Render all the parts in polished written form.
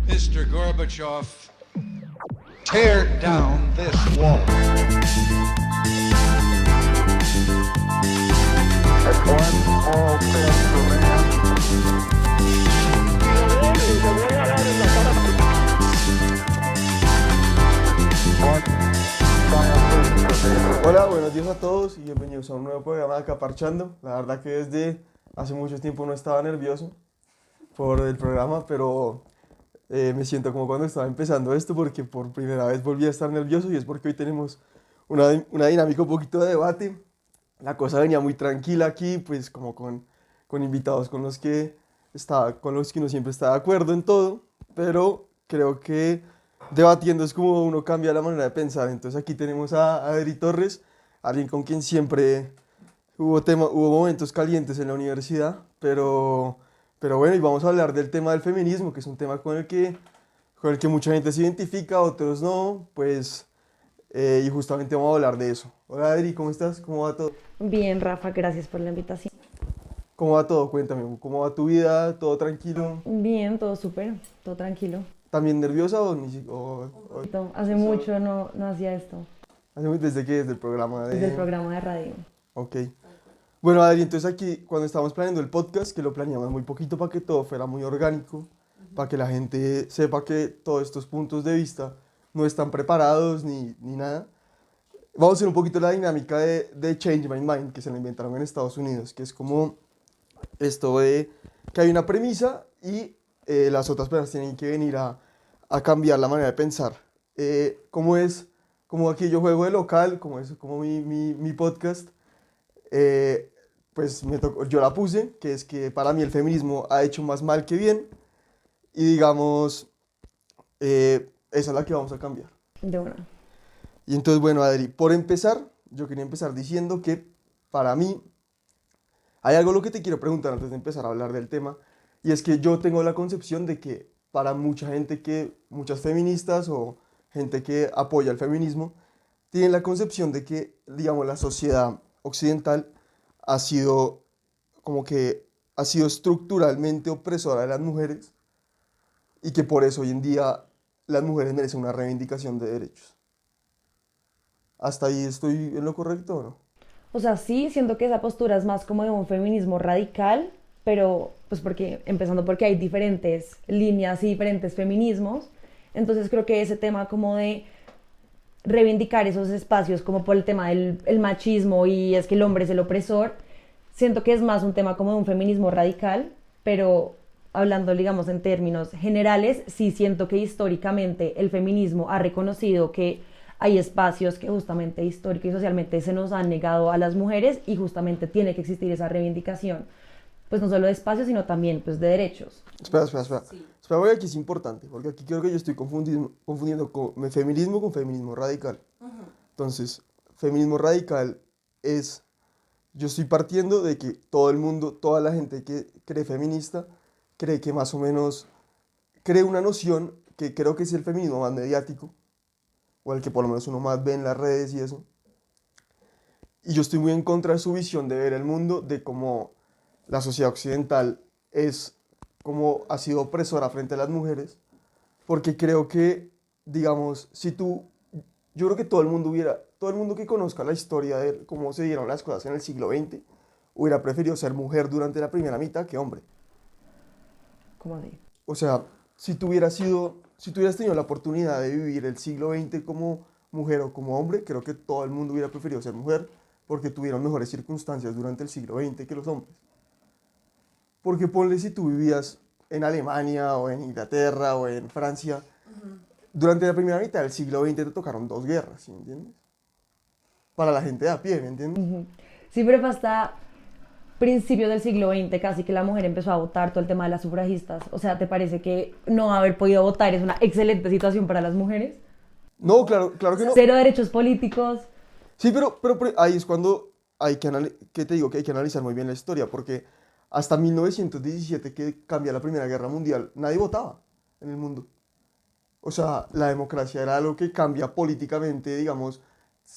Mr. Gorbachev, tear down this wall. That's one small step for man. Hola, buenos días a todos y bienvenidos a un nuevo programa de Acá Parchando. La verdad que desde hace mucho tiempo no estaba nervioso por el programa, pero me siento como cuando estaba empezando esto porque por primera vez volví a estar nervioso y es porque hoy tenemos una dinámica un poquito de debate. La cosa venía muy tranquila aquí, pues como con invitados con los que uno siempre está de acuerdo en todo, pero creo que debatiendo es como uno cambia la manera de pensar. Entonces aquí tenemos a Adri Torres, alguien con quien siempre hubo momentos calientes en la universidad, pero bueno, y vamos a hablar del tema del feminismo, que es un tema con el que mucha gente se identifica, otros no, pues, y justamente vamos a hablar de eso. Hola Adri, ¿cómo estás? ¿Cómo va todo? Bien, Rafa, gracias por la invitación. ¿Cómo va todo? Cuéntame, ¿cómo va tu vida? ¿Todo tranquilo? Bien, todo súper, todo tranquilo. ¿También nerviosa o ni Hace mucho no hacía esto, desde que desde el programa desde el programa de radio. Ok. Bueno, Adri, entonces aquí cuando estábamos planeando el podcast, que lo planeamos muy poquito para que todo fuera muy orgánico, para que la gente sepa que todos estos puntos de vista no están preparados ni nada, vamos a hacer un poquito la dinámica de Change My Mind, que se la inventaron en Estados Unidos, que es como esto de que hay una premisa y las otras personas tienen que venir a cambiar la manera de pensar. Como aquí yo juego de local, como mi podcast, pues yo la puse, que es que para mí el feminismo ha hecho más mal que bien, y digamos, esa es la que vamos a cambiar. De una. Y entonces, bueno, Adri, por empezar, yo quería empezar diciendo que para mí hay algo lo que te quiero preguntar antes de empezar a hablar del tema, y es que yo tengo la concepción de que para mucha gente muchas feministas o gente que apoya el feminismo, tienen la concepción de que, digamos, la sociedad occidental ha sido ha sido estructuralmente opresora de las mujeres y que por eso hoy en día las mujeres merecen una reivindicación de derechos. ¿Hasta ahí estoy en lo correcto o no? O sea, sí, siento que esa postura es más como de un feminismo radical, pero pues empezando porque hay diferentes líneas y diferentes feminismos, entonces creo que ese tema como de reivindicar esos espacios como por el tema del el machismo y es que el hombre es el opresor, siento que es más un tema como de un feminismo radical, pero hablando, digamos, en términos generales, sí siento que históricamente el feminismo ha reconocido que hay espacios que justamente histórica y socialmente se nos han negado a las mujeres y justamente tiene que existir esa reivindicación, pues no solo de espacios, sino también pues de derechos. Espera. Sí. Espera, porque aquí es importante, porque aquí creo que yo estoy confundiendo feminismo con feminismo radical. Entonces, feminismo radical es, yo estoy partiendo de que todo el mundo, toda la gente que cree feminista, cree que más o menos, cree una noción que creo que es el feminismo más mediático, o el que por lo menos uno más ve en las redes y eso. Y yo estoy muy en contra de su visión de ver el mundo, de cómo la sociedad occidental como ha sido opresora frente a las mujeres, porque creo que, digamos, yo creo que todo el mundo que conozca la historia de cómo se dieron las cosas en el siglo XX, hubiera preferido ser mujer durante la primera mitad que hombre. ¿Cómo así? O sea, si tú hubieras tenido la oportunidad de vivir el siglo XX como mujer o como hombre, creo que todo el mundo hubiera preferido ser mujer porque tuvieron mejores circunstancias durante el siglo XX que los hombres. Porque ponle si tú vivías en Alemania o en Inglaterra o en Francia, durante la primera mitad del siglo XX te tocaron 2 guerras, ¿sí me entiendes? Para la gente de a pie, ¿me entiendes? Sí, pero fue hasta principios del siglo XX casi que la mujer empezó a votar, todo el tema de las sufragistas. O sea, ¿te parece que no haber podido votar es una excelente situación para las mujeres? No, claro que no. Cero derechos políticos. Sí, pero ahí es cuando que te digo que hay que analizar muy bien la historia, porque hasta 1917, que cambia la Primera Guerra Mundial, nadie votaba en el mundo. O sea, la democracia era algo que cambia políticamente, digamos.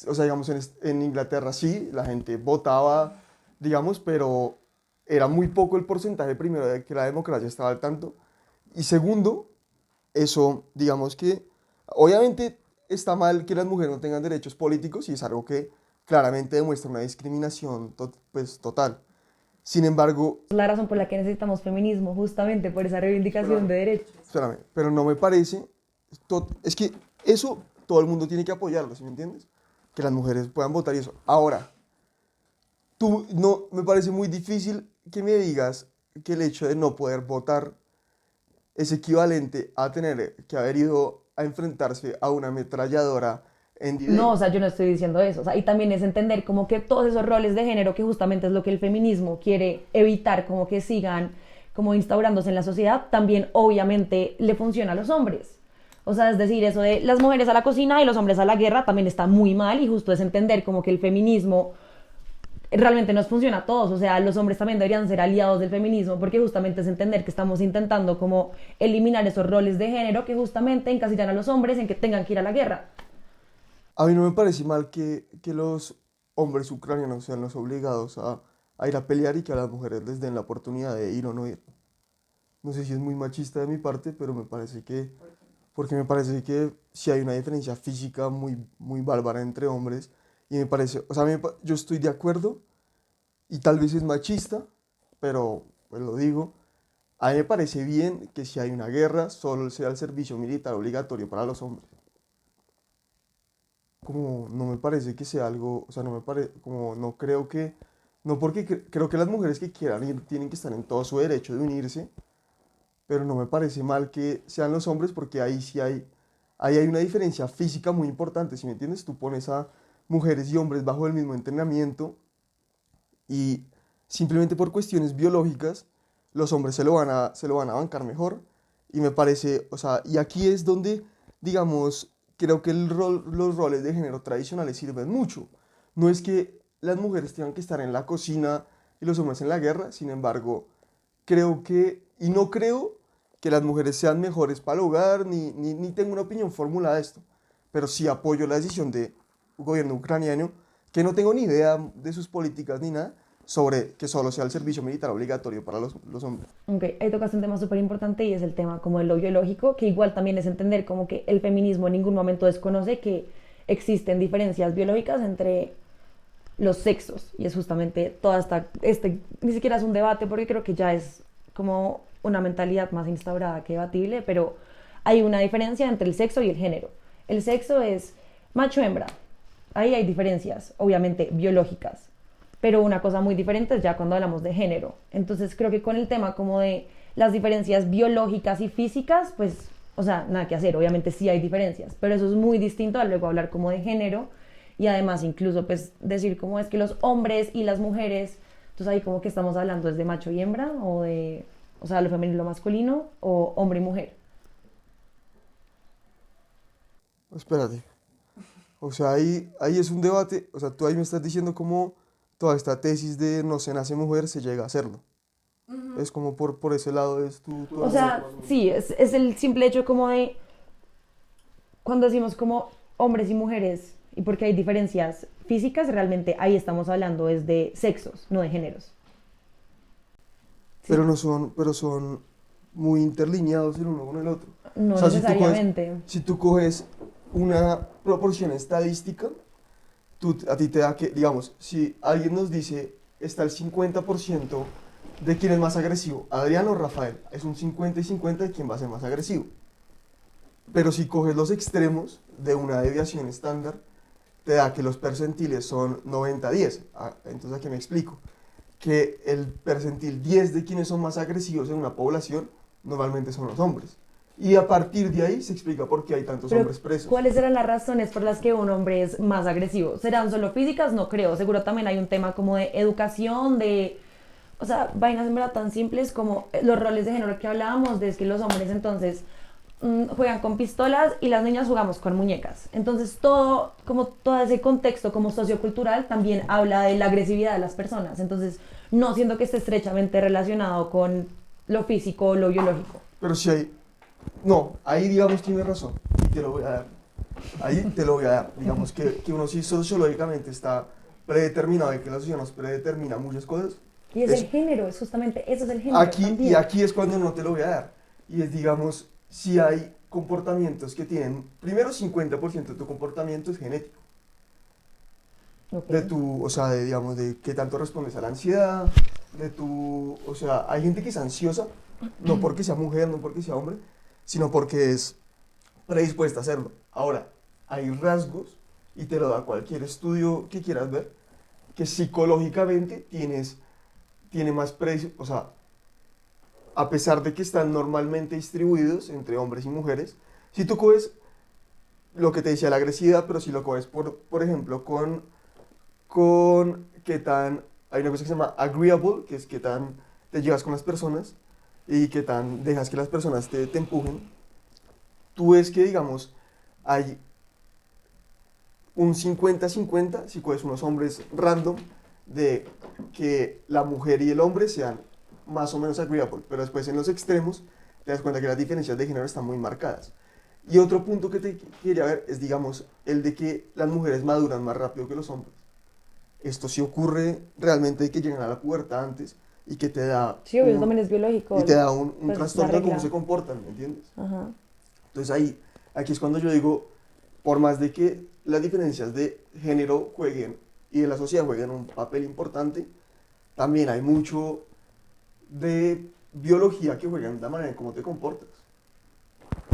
O sea, digamos, en Inglaterra sí, la gente votaba, digamos, pero era muy poco el porcentaje, primero, de que la democracia estaba al tanto. Y segundo, eso, digamos que, obviamente está mal que las mujeres no tengan derechos políticos y es algo que claramente demuestra una discriminación pues, total. Sin embargo, Es la razón por la que necesitamos feminismo, justamente por esa reivindicación de derechos. espérame, pero no me parece, es que eso todo el mundo tiene que apoyarlo, ¿sí me entiendes? Que las mujeres puedan votar y eso. Ahora, tú, no, me parece muy difícil que me digas que el hecho de no poder votar es equivalente a tener que haber ido a enfrentarse a una ametralladora en D-Day. No, o sea, yo no estoy diciendo eso. O sea, y también es entender como que todos esos roles de género, que justamente es lo que el feminismo quiere evitar, como que sigan como instaurándose en la sociedad, también obviamente le funciona a los hombres. O sea, es decir, eso de las mujeres a la cocina y los hombres a la guerra también está muy mal y justo es entender como que el feminismo realmente nos funciona a todos, o sea, los hombres también deberían ser aliados del feminismo porque justamente es entender que estamos intentando como eliminar esos roles de género que justamente encasillan a los hombres en que tengan que ir a la guerra. A mí no me parece mal que los hombres ucranianos sean los obligados a ir a pelear y que a las mujeres les den la oportunidad de ir o no ir. No sé si es muy machista de mi parte, pero me parece que, porque me parece que sí hay una diferencia física muy, muy bárbara entre hombres y me parece, o sea, yo estoy de acuerdo y tal vez es machista, pero pues lo digo, a mí me parece bien que si hay una guerra solo sea el servicio militar obligatorio para los hombres. Como no me parece que sea algo, o sea, no me parece, como no creo que, no porque creo que las mujeres que quieran ir tienen que estar en todo su derecho de unirse, pero no me parece mal que sean los hombres porque ahí sí ahí hay una diferencia física muy importante, ¿sí me entiendes? Tú pones a mujeres y hombres bajo el mismo entrenamiento y simplemente por cuestiones biológicas los hombres se lo van a bancar mejor y me parece, o sea, y aquí es donde, digamos, creo que los roles de género tradicionales sirven mucho. No es que las mujeres tengan que estar en la cocina y los hombres en la guerra, sin embargo, creo que, y no creo que las mujeres sean mejores para el hogar, ni tengo una opinión formulada de esto, pero sí apoyo la decisión del gobierno ucraniano, que no tengo ni idea de sus políticas ni nada, sobre que solo sea el servicio militar obligatorio para los hombres. Ok, ahí tocaste un tema súper importante y es el tema como de lo biológico, que igual también es entender como que el feminismo en ningún momento desconoce que existen diferencias biológicas entre los sexos y es justamente toda ni siquiera es un debate porque creo que ya es como una mentalidad más instaurada que debatible, pero hay una diferencia entre el sexo y el género. El sexo es macho-hembra, ahí hay diferencias, obviamente biológicas, pero una cosa muy diferente es ya cuando hablamos de género. Entonces creo que con el tema como de las diferencias biológicas y físicas, pues, o sea, nada que hacer, obviamente sí hay diferencias, pero eso es muy distinto a luego hablar como de género y además incluso pues decir cómo es que los hombres y las mujeres, entonces ahí como que estamos hablando es de macho y hembra o de, o sea, lo femenino y lo masculino o hombre y mujer. Espérate. O sea, ahí es un debate, o sea, tú ahí me estás diciendo cómo toda esta tesis de no se nace mujer se llega a hacerlo. Es como por ese lado es tu O sea, sí, es el simple hecho como de cuando decimos como hombres y mujeres y porque hay diferencias físicas, realmente ahí estamos hablando es de sexos, no de géneros. pero son muy interlineados el uno con el otro. No O sea, necesariamente. si tú coges una proporción estadística, a ti te da que, digamos, si alguien nos dice está el 50% de quién es más agresivo, Adrián o Rafael, es un 50 y 50 de quién va a ser más agresivo. Pero si coges los extremos de una deviación estándar, te da que los percentiles son 90-10. Entonces, ¿a qué me explico? Que el percentil 10 de quienes son más agresivos en una población normalmente son los hombres. Y a partir de ahí se explica por qué hay tantos Pero, hombres presos. ¿cuáles serán las razones por las que un hombre es más agresivo? ¿Serán solo físicas? No creo. Seguro también hay un tema como de educación, o sea, vainas en verdad tan simples como los roles de género que hablábamos, de que los hombres entonces juegan con pistolas y las niñas jugamos con muñecas. Entonces todo ese contexto como sociocultural también habla de la agresividad de las personas. Entonces no siento que esté estrechamente relacionado con lo físico o lo biológico. Pero si hay... No, ahí digamos tienes razón. Y te lo voy a dar. Ahí te lo voy a dar. Digamos que uno sí sociológicamente está predeterminado y que la sociedad nos predetermina muchas cosas. Y es el género, es justamente, eso es el género Y también. aquí es cuando no te lo voy a dar. Y es, digamos, si hay comportamientos que tienen, primero 50% de tu comportamiento es genético. Ok. De tu, o sea, de, digamos, de qué tanto respondes a la ansiedad, de tu, o sea, hay gente que es ansiosa, no porque sea mujer, no porque sea hombre, sino porque es predispuesta a hacerlo. Ahora, hay rasgos, y te lo da cualquier estudio que quieras ver, que psicológicamente tiene más o sea, a pesar de que están normalmente distribuidos entre hombres y mujeres, si tú coges lo que te decía la agresividad, pero si lo coges, por ejemplo, con qué tan, hay una cosa que se llama agreeable, que es qué tan te llevas con las personas y qué tan dejas que las personas te empujen, tú ves que, digamos, hay un 50-50, si coges unos hombres random, de que la mujer y el hombre sean más o menos agreeable, pero después en los extremos te das cuenta que las diferencias de género están muy marcadas. Y otro punto que te quería ver es, digamos, el de que las mujeres maduran más rápido que los hombres. Esto sí ocurre realmente de que llegan a la pubertad antes y que te da Sí, obvio, eso también es biológico. y te da un pues, trastorno la de cómo regla. se comportan, ¿me entiendes? Ajá. Entonces aquí es cuando yo digo, por más de que las diferencias de género jueguen y de la sociedad jueguen un papel importante, también hay mucho de biología que juega en la manera en cómo te comportas.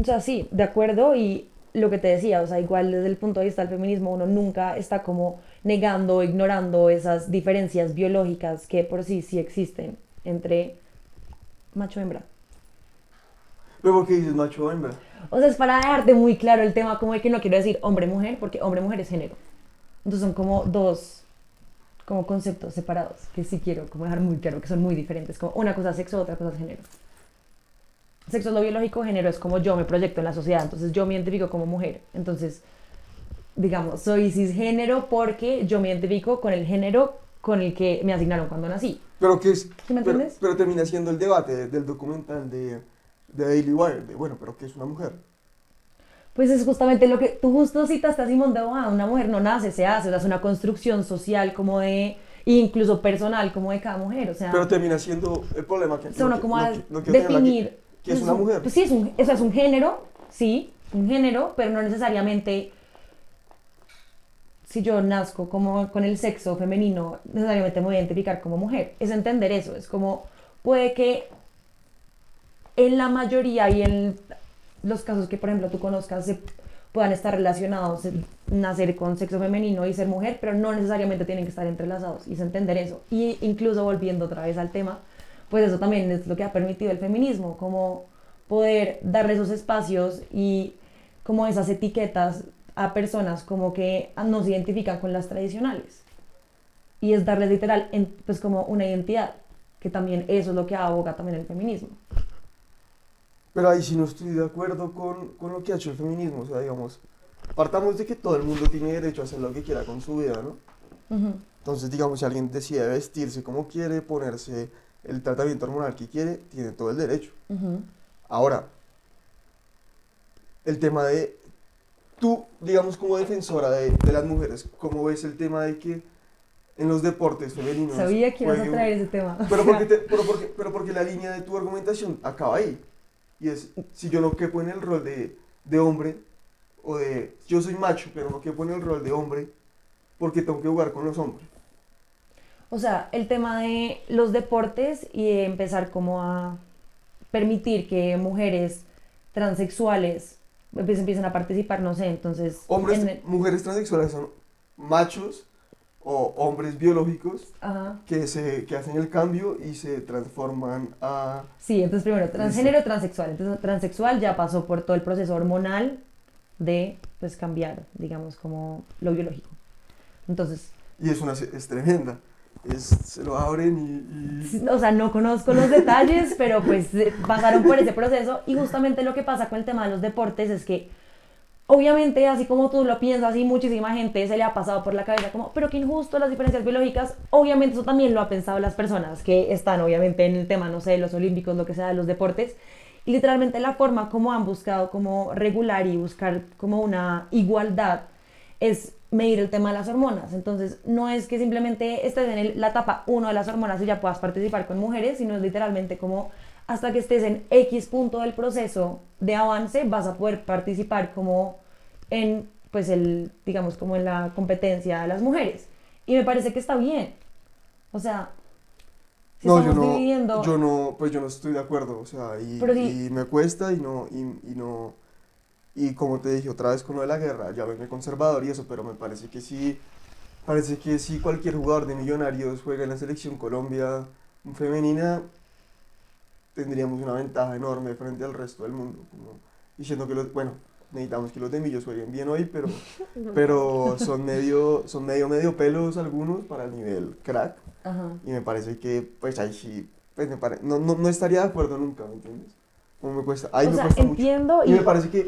O sea, sí, de acuerdo, y lo que te decía, o sea, igual desde el punto de vista del feminismo, uno nunca está como negando o ignorando esas diferencias biológicas que por sí existen entre macho y hembra. Pero ¿por qué dices macho o hembra? O sea, es para dejarte muy claro el tema, como de que no quiero decir hombre-mujer, porque hombre-mujer es género. Entonces son como dos como conceptos separados, que sí quiero como dejar muy claro que son muy diferentes, como una cosa es sexo, otra cosa es género. Sexo es lo biológico, género es como yo me proyecto en la sociedad, entonces yo me identifico como mujer. Entonces, digamos, soy cisgénero porque yo me identifico con el género con el que me asignaron cuando nací. Pero que es, ¿Sí me pero, entiendes? pero termina siendo el debate del documental de Daily Wire, de bueno, pero ¿qué es una mujer? Pues es justamente lo que tú justo citaste a Simón de Beauvoir, una mujer no nace, se hace, o sea, es una construcción social como de, incluso personal como de cada mujer, o sea, Pero termina siendo el problema que o sea, uno como a no quiero tenerla aquí, definir, que es una mujer. pues sí, eso es un género, sí, un género, pero no necesariamente, si yo nazco como con el sexo femenino, necesariamente me voy a identificar como mujer, es entender eso, es como, puede que en la mayoría y en los casos que, por ejemplo, tú conozcas, se puedan estar relacionados, nacer con sexo femenino y ser mujer, pero no necesariamente tienen que estar entrelazados, y es entender eso. Y incluso volviendo otra vez al tema, pues eso también es lo que ha permitido el feminismo, como poder darle esos espacios y como esas etiquetas a personas como que no se identifican con las tradicionales. Y es darles literal, pues como una identidad, que también eso es lo que aboga también el feminismo. Pero ahí sí no estoy de acuerdo con lo que ha hecho el feminismo, o sea, digamos, partamos de que todo el mundo tiene derecho a hacer lo que quiera con su vida, ¿no? Ujú. Entonces, digamos, si alguien decide vestirse como quiere, ponerse el tratamiento hormonal que quiere, tiene todo el derecho. Ujú. Ahora, el tema de tú, digamos, como defensora de las mujeres, ¿cómo ves el tema de que en los deportes femeninos Sabía que ibas a juegue traer ese tema. pero pero porque la línea de tu argumentación acaba ahí. Y es, si yo no quepo en el rol de hombre, o de, yo soy macho, pero no quepo en el rol de hombre, porque tengo que jugar con los hombres. O sea, el tema de los deportes y de empezar como a permitir que mujeres transexuales pues empiecen a participar, no sé, entonces... Hombres, en el- mujeres transexuales son machos o hombres biológicos Ajá. que hacen el cambio y se transforman a... Sí, entonces primero transgénero, transexual. Entonces transexual ya pasó por todo el proceso hormonal de pues cambiar, digamos, como lo biológico. Entonces, Y es tremenda. Se lo abren o sea, no conozco los detalles, pero pues pasaron por ese proceso y justamente lo que pasa con el tema de los deportes es que obviamente, así como tú lo piensas y muchísima gente se le ha pasado por la cabeza como, pero qué injusto las diferencias biológicas, obviamente eso también lo ha pensado las personas que están obviamente en el tema, no sé, de los olímpicos, lo que sea, de los deportes, y literalmente la forma como han buscado como regular y buscar como una igualdad es medir el tema de las hormonas. Entonces, no es que simplemente estés en la etapa 1 de las hormonas y ya puedas participar con mujeres, sino es literalmente como hasta que estés en X punto del proceso de avance, vas a poder participar como en, pues, digamos, como en la competencia de las mujeres. Y me parece que está bien. O sea, si No, estamos dividiendo... pues yo no estoy de acuerdo, o sea, Pero sí. y me cuesta y como te dije otra vez con lo de la guerra, ya vengo conservador y eso, pero me parece que si cualquier jugador de Millonarios juega en la selección Colombia femenina, tendríamos una ventaja enorme frente al resto del mundo, como diciendo que bueno, necesitamos que los de Millos jueguen bien hoy, pero son medio pelos algunos para el nivel crack. Ajá. Y me parece que, pues ahí sí, pues no estaría de acuerdo nunca, ¿me entiendes? Como me cuesta, ahí O me sea, cuesta entiendo mucho. Y y-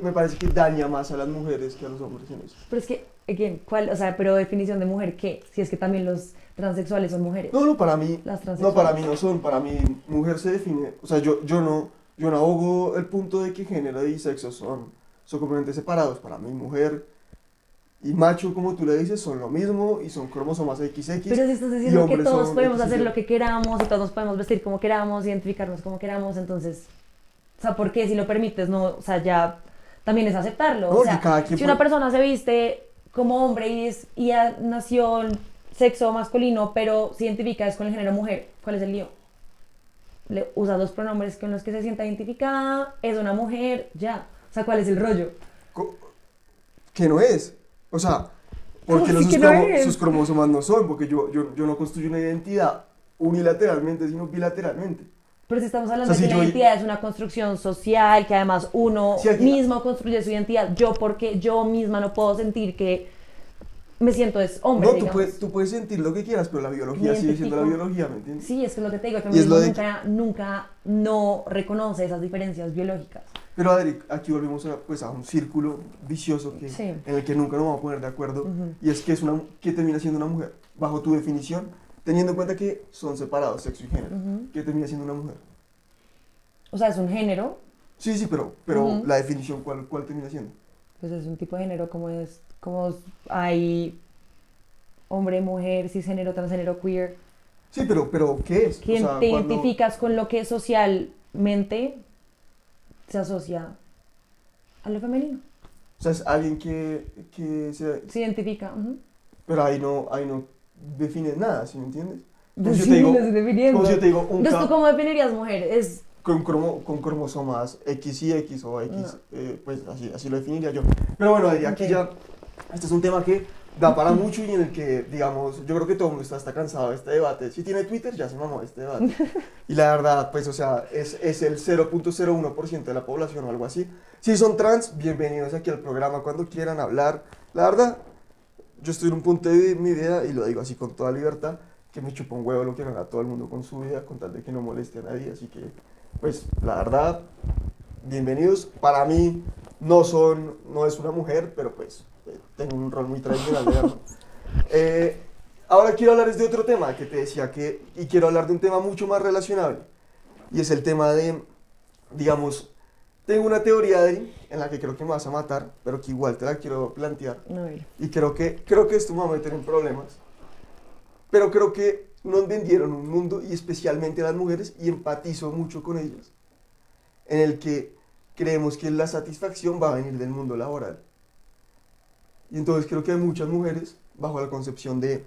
me parece que daña más a las mujeres que a los hombres en eso. Pero es que, again, ¿cuál? O sea, pero definición de mujer, ¿qué? Si es que también los transexuales son mujeres. No, para mí, Las no, para transexuales. mí no son, para mí mujer se define, o sea, yo no abogo el punto de que género y sexo son completamente separados. Para mí mujer y macho, como tú le dices, son lo mismo y son cromosomas XX. Pero si estás y diciendo que hombres todos son podemos hacer XY. lo que queramos y todos nos podemos vestir como queramos, identificarnos como queramos, entonces, o sea, ¿por qué si lo permites? No, o sea, ya también es aceptarlo. No, O sea, que cada quien si una puede- persona se viste como hombre y ya nació en sexo masculino, pero se identifica es con el género mujer, ¿cuál es el lío? Le usa dos pronombres con los que se sienta identificada, es una mujer, ya. O sea, ¿cuál es el rollo? co- que no es. O sea, porque ¿Cómo así que no es? sus cromosomas no son, porque yo no construyo una identidad unilateralmente, sino bilateralmente. Pero si estamos hablando O sea, de si que la yo- identidad es una construcción social, que además uno Si aquí- mismo construye su identidad, yo porque yo misma no puedo sentir que me siento es hombre, No, digamos. tú puedes sentir lo que quieras, pero la biología sigue siendo la Identifico. biología, ¿me entiendes? Sí, es que es lo que te digo, el Y es lo feminismo de nunca no reconoce esas diferencias biológicas. Pero Adri, aquí volvemos a un círculo vicioso Sí. en el que nunca nos vamos a poner de acuerdo. Ujú. Y es que ¿qué termina siendo una mujer? Bajo tu definición, teniendo en cuenta que son separados sexo y género. Ujú. ¿Qué termina siendo una mujer? O sea, es un género, Sí, pero Ujú. la definición, ¿cuál termina siendo? pues es un tipo de género como hay hombre, mujer, cisgénero, transgénero, queer, Sí, pero ¿qué es? que O sea, te cuando- identificas con lo que socialmente se asocia a lo femenino. O sea, es alguien que Se identifica. Ujú. Pero ahí no defines nada, ¿sí me entiendes? Como Pues si yo sí, te digo, lo estoy definiendo. como si yo te digo un Entonces, ¿tú K cómo definirías mujer? Es con cromosomas X y X o X, No. pues así lo definiría yo. Pero bueno, Adri, aquí Ok. ya, este es un tema que da para mucho y en el que, digamos, yo creo que todo el mundo está cansado de este debate. Si tiene Twitter, ya se mamó de este debate. Y la verdad, pues, o sea, es el 0.01% de la población o algo así. Si son trans, bienvenidos aquí al programa cuando quieran hablar. La verdad, yo estoy en un punto de mi vida, y lo digo así con toda libertad, que me chupa un huevo lo que haga todo el mundo con su vida, con tal de que no moleste a nadie. Así que, pues, la verdad, bienvenidos. Para mí, no es una mujer, pero pues, tengo un rol muy tradicional de verlo. Ahora quiero hablarles de otro tema que te decía y quiero hablar de un tema mucho más relacionable. Y es el tema de, digamos, tengo una teoría, Adri, en la que creo que me vas a matar, pero que igual te la quiero plantear. no, mira. Y creo que esto me va a meter en problemas. Pero creo que nos vendieron un mundo, y especialmente a las mujeres, y empatizo mucho con ellas, en el que creemos que la satisfacción va a venir del mundo laboral. Y entonces creo que hay muchas mujeres, bajo la concepción de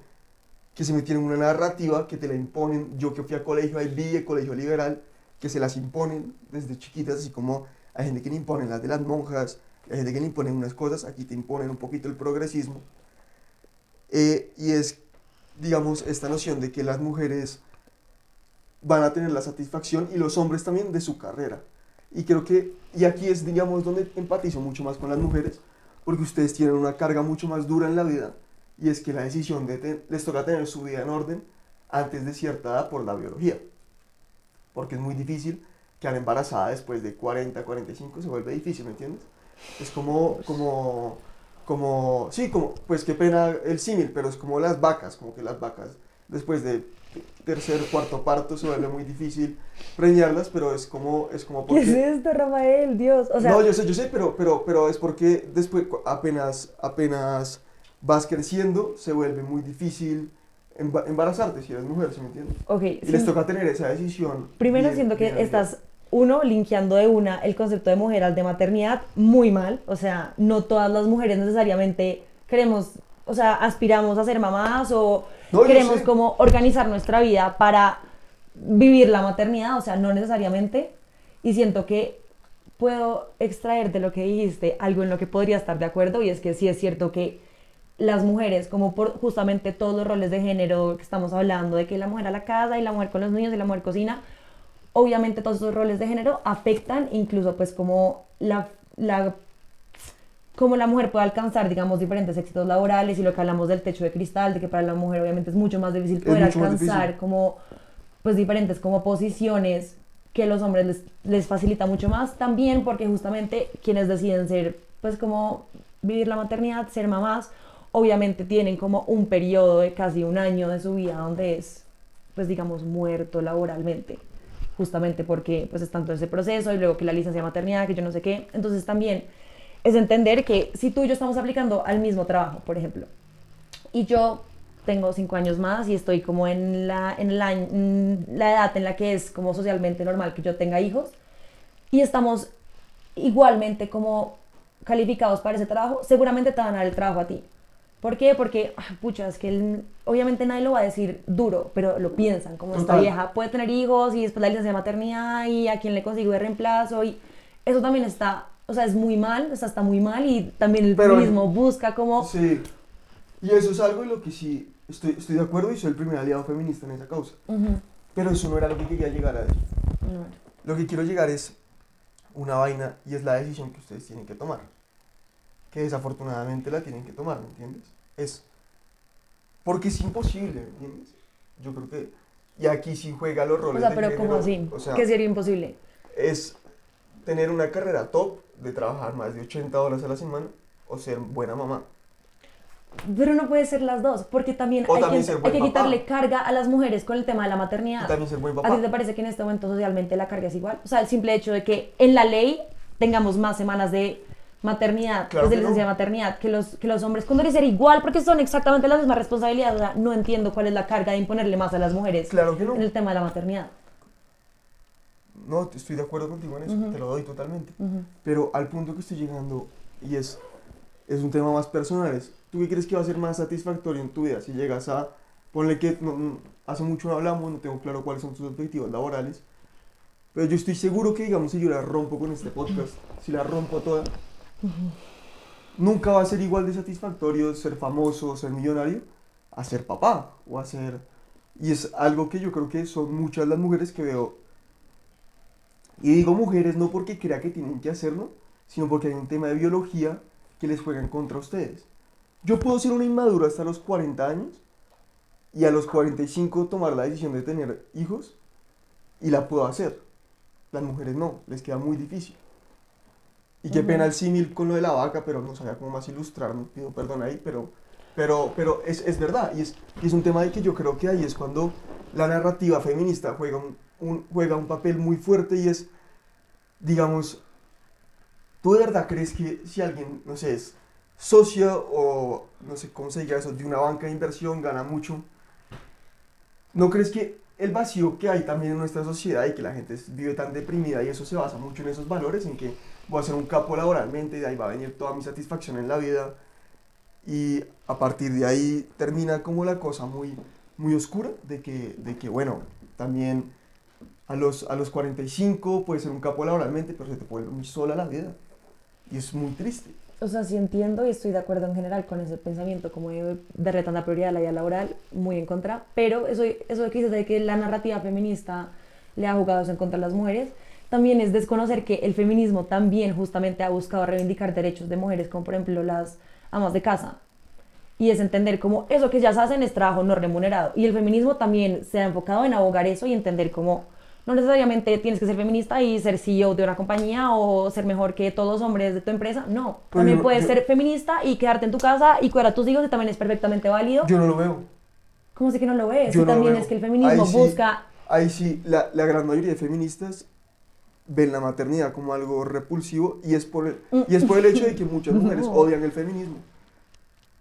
que se metieron en una narrativa que te la imponen. Yo que fui a colegio, ahí vi el colegio liberal, que se las imponen desde chiquitas, así como hay gente que le imponen las de las monjas, hay gente que le imponen unas cosas, aquí te imponen un poquito el progresismo. Y es, digamos, esta noción de que las mujeres van a tener la satisfacción y los hombres también de su carrera. Y creo que, y aquí es, digamos, donde empatizo mucho más con las mujeres, porque ustedes tienen una carga mucho más dura en la vida, y es que la decisión les toca tener su vida en orden antes de cierta edad por la biología. Porque es muy difícil quedar embarazada después de 40, 45, se vuelve difícil, ¿me entiendes? Es pues qué pena el símil, pero es como las vacas, como que las vacas después de tercer, cuarto parto se vuelve muy difícil preñarlas, pero es como ¿Qué porque... es esto, Rafael? Dios, o sea, No, yo sé, pero es porque después apenas vas creciendo, se vuelve muy difícil embarazarte si eres mujer, ¿sí me entiendes? Ok, Y les toca tener esa decisión. primero bien- siento que bien estás, uno, linkeando de una el concepto de mujer al de maternidad muy mal. O sea, no todas las mujeres necesariamente queremos, o sea, aspiramos a ser mamás o No, yo queremos sé. como organizar nuestra vida para vivir la maternidad. O sea, no necesariamente. Y siento que puedo extraer de lo que dijiste algo en lo que podría estar de acuerdo, y es que sí es cierto que las mujeres, como por justamente todos los roles de género que estamos hablando, de que la mujer a la casa y la mujer con los niños y la mujer cocina, obviamente todos esos roles de género afectan incluso pues como como la mujer puede alcanzar, digamos, diferentes éxitos laborales, y lo que hablamos del techo de cristal, de que para la mujer obviamente es mucho más difícil poder mucho más alcanzar difícil. como pues diferentes como posiciones que los hombres les facilita mucho más, también porque justamente quienes deciden ser pues como vivir la maternidad, ser mamás, obviamente tienen como un periodo de casi un año de su vida donde es pues digamos muerto laboralmente, justamente porque pues está en todo ese proceso, y luego que la licencia de maternidad, que yo no sé qué. Entonces también es entender que si tú y yo estamos aplicando al mismo trabajo, por ejemplo, y yo tengo 5 años más y estoy como en la edad en la que es como socialmente normal que yo tenga hijos, y estamos igualmente como calificados para ese trabajo, seguramente te van a dar el trabajo a ti. ¿Por qué? Porque, pucha, es que obviamente nadie lo va a decir duro, pero lo piensan, como esta Total. vieja puede tener hijos y después la licencia de maternidad y a quién le consigo de reemplazo, y eso también está, o sea, es muy mal, o sea, está muy mal, y también el Pero- feminismo busca como... Sí. Y eso es algo en lo que sí estoy de acuerdo y soy el primer aliado feminista en esa causa. Ujú, Pero eso no era lo que quería llegar a decir. no. Lo que quiero llegar es una vaina, y es la decisión que ustedes tienen que tomar. Que desafortunadamente la tienen que tomar, ¿me entiendes? Es porque es imposible, ¿me entiendes? Yo creo que, y aquí sí juega los O roles sea, de pero género. ¿cómo así? O sea, ¿Qué sería imposible? es tener una carrera top, de trabajar más de 80 horas a la semana, o ser buena mamá. Pero no puede ser las dos, porque también O hay también que, ser hay buen que papá. quitarle carga a las mujeres con el tema de la maternidad. Y también ser buen ¿A papá. ti te parece que en este momento socialmente la carga es igual? O sea, el simple hecho de que en la ley tengamos más semanas de maternidad, Claro de que licencia no. de maternidad, que los hombres, cuando debe ser igual, porque son exactamente las mismas responsabilidades. O sea, no entiendo cuál es la carga de imponerle más a las mujeres Claro que no. en el tema de la maternidad. No, estoy de acuerdo contigo en eso, te lo doy totalmente. Pero al punto que estoy llegando, y es un tema más personal, es, ¿tú qué crees que va a ser más satisfactorio en tu vida? Si llegas a, ponle que hace mucho no hablamos, no tengo claro cuáles son tus objetivos laborales, pero yo estoy seguro que, digamos, si yo la rompo con este podcast, si la rompo toda, nunca va a ser igual de satisfactorio ser famoso, ser millonario, a ser papá, o a ser... Y es algo que yo creo que son muchas las mujeres que veo. Y digo mujeres no porque crea que tienen que hacerlo, sino porque hay un tema de biología que les juega en contra a ustedes. Yo puedo ser una inmadura hasta los 40 años y a los 45 tomar la decisión de tener hijos, y la puedo hacer. Las mujeres no, les queda muy difícil. Y qué pena el símil con lo de la vaca, pero no sabía cómo más ilustrarme, pido perdón ahí, pero es verdad, y es un tema de que yo creo que ahí es cuando la narrativa feminista juega un papel muy fuerte, y es, digamos, ¿tú de verdad crees que si alguien, no sé, es socio o no sé cómo se diga eso, de una banca de inversión, gana mucho? ¿No crees que el vacío que hay también en nuestra sociedad, y que la gente vive tan deprimida, y eso se basa mucho en esos valores, en que voy a ser un capo laboralmente, de ahí va a venir toda mi satisfacción en la vida, y a partir de ahí termina como la cosa muy, muy oscura, de que bueno, también a los 45 puedes ser un capo laboralmente, pero se te puede ir muy sola la vida, y es muy triste. O sea, sí entiendo y estoy de acuerdo en general con ese pensamiento como de darle tanta prioridad a la vida laboral, muy en contra, pero eso que dices de que la narrativa feminista le ha jugado eso en contra a las mujeres, también es desconocer que el feminismo también justamente ha buscado reivindicar derechos de mujeres, como por ejemplo las amas de casa, y es entender como eso que ellas hacen es trabajo no remunerado, y el feminismo también se ha enfocado en abogar eso y entender cómo no necesariamente tienes que ser feminista y ser CEO de una compañía o ser mejor que todos los hombres de tu empresa. No, Pero también yo- puedes yo- ser feminista y quedarte en tu casa y cuidar a tus hijos, y también es perfectamente válido. Yo no lo veo. ¿Cómo sé que no lo ves? Yo Y no lo también veo. es que el feminismo Ahí sí- busca... Ahí sí, la gran mayoría de feministas ven la maternidad como algo repulsivo, y es por el hecho de que muchas mujeres No. odian el feminismo.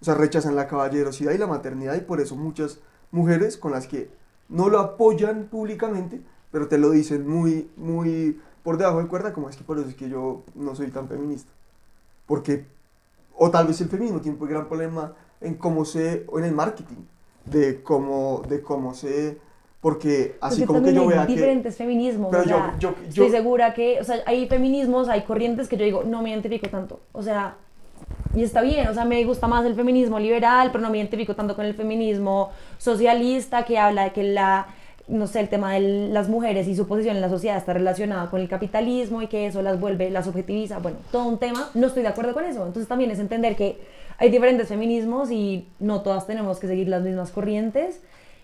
O sea, rechazan la caballerosidad y la maternidad y por eso muchas mujeres con las que no lo apoyan públicamente, pero te lo dicen muy, muy por debajo de cuerda, como es que por eso es que yo no soy tan feminista. Porque, o tal vez el feminismo tiene un gran problema en cómo o en el marketing, de cómo se, porque así Porque como que también yo hay vea que, diferentes feminismos, pero o sea, yo, estoy segura que, o sea, hay feminismos, hay corrientes que yo digo, no me identifico tanto, o sea, y está bien, o sea, me gusta más el feminismo liberal, pero no me identifico tanto con el feminismo socialista que habla de que no sé, el tema de las mujeres y su posición en la sociedad está relacionada con el capitalismo y que eso las vuelve, las objetiviza, bueno, todo un tema, no estoy de acuerdo con eso, entonces también es entender que hay diferentes feminismos y no todas tenemos que seguir las mismas corrientes.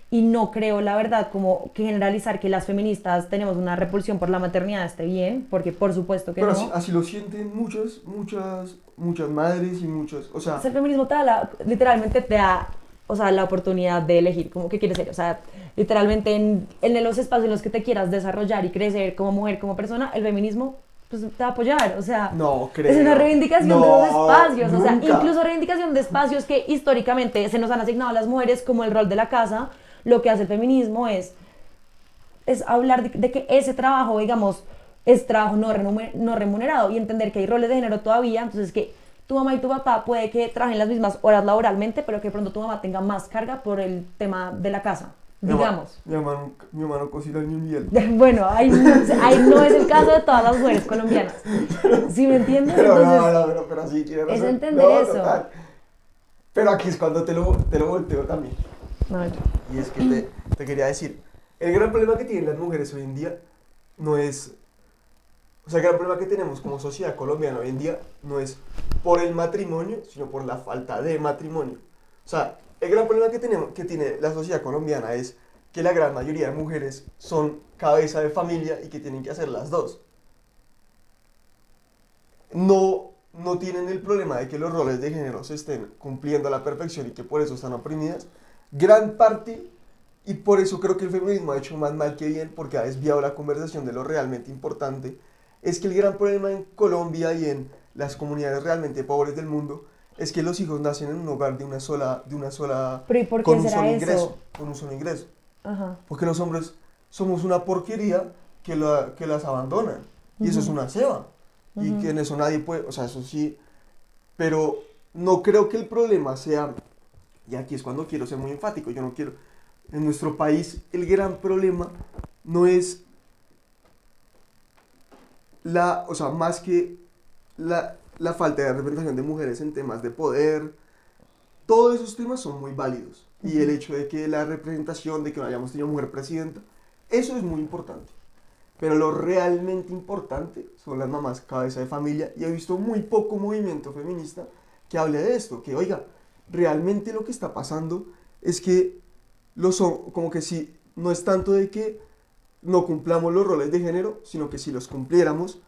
Y no creo, la verdad, como que generalizar que las feministas tenemos una repulsión por la maternidad esté bien, porque por supuesto que pero no. así lo sienten muchas madres y muchos, o sea, El feminismo literalmente te da, o sea, la oportunidad de elegir como qué quieres ser. O sea, literalmente en los espacios en los que te quieras desarrollar y crecer como mujer, como persona, el feminismo pues, te va a apoyar. O sea, no es una creo, reivindicación de no, los espacios. O sea, nunca. incluso reivindicación de espacios que históricamente se nos han asignado a las mujeres, como el rol de la casa. Lo que hace el feminismo es hablar de que ese trabajo, digamos, es trabajo no remunerado y entender que hay roles de género todavía, entonces que tu mamá y tu papá puede que trabajen las mismas horas laboralmente, pero que pronto tu mamá tenga más carga por el tema de la casa, digamos. Mi mamá no cocina ni un hielo. Bueno, ahí no es el caso de todas las mujeres colombianas. ¿Sí me entiendes? Pero Entonces, pero sí, tiene es razón. entender No, eso. total. Pero aquí es cuando te lo volteo también. No, Y es que te quería decir, el gran problema que tienen las mujeres hoy en día no es, o sea, el gran problema que tenemos como sociedad colombiana hoy en día no es por el matrimonio, sino por la falta de matrimonio. O sea, el gran problema que tiene la sociedad colombiana es que la gran mayoría de mujeres son cabeza de familia y que tienen que hacer las dos. No tienen el problema de que los roles de género se estén cumpliendo a la perfección y que por eso están oprimidas. Gran parte, y por eso creo que el feminismo ha hecho más mal que bien, porque ha desviado la conversación de lo realmente importante, es que el gran problema en Colombia y en las comunidades realmente pobres del mundo es que los hijos nacen en un hogar de una sola pero ¿y por qué con un será solo eso? ingreso, con un solo ingreso. Ajá. Porque los hombres somos una porquería que las abandonan. Y eso es una ceba. Y que en eso nadie puede, o sea, eso sí. Pero no creo que el problema sea, y aquí es cuando quiero ser muy enfático, yo no quiero, en nuestro país el gran problema no es o sea, más que la falta de representación de mujeres en temas de poder, todos esos temas son muy válidos. Y el hecho de que la representación, de que no hayamos tenido mujer presidenta, eso es muy importante. Pero lo realmente importante son las mamás cabeza de familia y he visto muy poco movimiento feminista que hable de esto, que oiga, realmente lo que está pasando es que como que si no es tanto de que no cumplamos los roles de género, sino que si los cumpliéramos